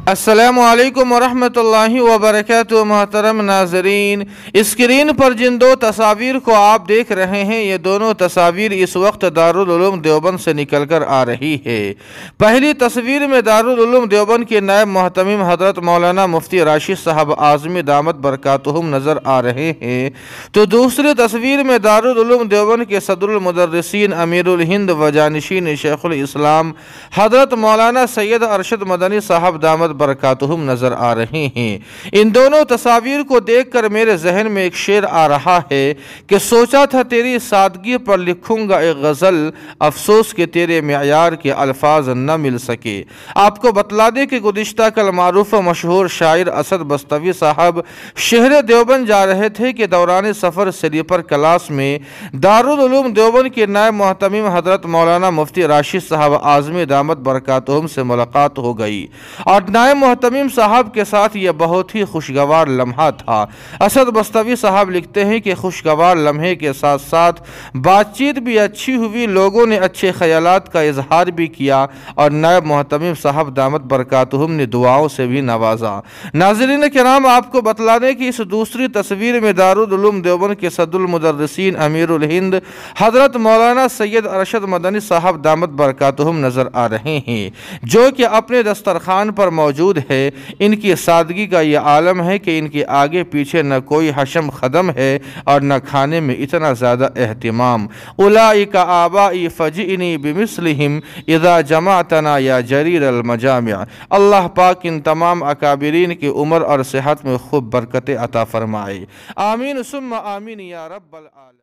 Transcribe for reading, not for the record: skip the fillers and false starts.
अस्सलामुअलैकुम वरहमतुल्लाहि वबरकातुहू। मोहतरम नाजरीन, स्क्रीन पर जिन दो तस्वीर को आप देख रहे हैं, ये दोनों तस्वीर इस वक्त दारुल उलूम देवबंद से निकल कर आ रही है। पहली तस्वीर में दारुल उलूम देवबंद के नायब मोहतमिम हजरत मौलाना मुफ्ती राशिद साहब आज़मी दामत बरकातुहुम नज़र आ रहे हैं, तो दूसरी तस्वीर में दारुल उलूम देवबंद के सदरुल मुदर्रिसीन अमीरुल हिंद व जानिशीन शेखुल इस्लाम हजरत मौलाना सैयद अरशद मदनी साहब दामत बरकातुहुम नजर आ रहे हैं। इन दोनों तस्वीर को देखकर मेरे जहन में एक शेर आ रहा है कि सोचा था तेरी सादगी पर लिखूंगा एक गज़ल, अफसोस के तेरे मेयार के अल्फाज न मिल सके। आपको बतला दें कि गुज़िश्ता कल मारूफ मशहूर शायर असद बस्तवी साहब शहर देवबंद जा रहे थे कि दौरान सफ़र स्लीपर क्लास में दारुल उलूम देवबंद के नायब मोहतमिम हजरत मौलाना मुफ्ती राशिद साहब आज़मी दामत बरकातुहुम से मुलाकात हो गई और नायब मोहतमिम साहब के साथ यह बहुत ही खुशगवार लम्हा था। असद बस्तवी साहब लिखते हैं कि खुशगवार लम्हे के साथ साथ बातचीत भी अच्छी हुई, लोगों ने अच्छे ख्यालात का इजहार भी किया और नायब मोहतमिम साहब दामत बरकातुहुम ने दुआओं से भी नवाजा। नाज़रीन किराम, आपको बतला दें कि इस दूसरी तस्वीर में दारुल उलूम देवबंद के सदरुल मुदर्रिसीन अमीरुल हिंद हजरत मौलाना सैयद अरशद मदनी साहब दामत बरकातुहुम नजर आ रहे हैं, जो कि अपने दस्तरखान पर मौजूद है। इनकी सादगी का यह आलम है कि इनके आगे पीछे न कोई हशम खदम है और न खाने में इतना ज़्यादा एहतिमाम। उलाइका आबाई फजीनी बिमिस्लिहिम इज़ा जमातना या जरीर अल मजामिया। अल्लाह पाक इन तमाम अकाबिरीन की उम्र और सेहत में खूब बरकतें अता फरमाए। आमीन सुम्मा आमीन या रब्बल आलमीन।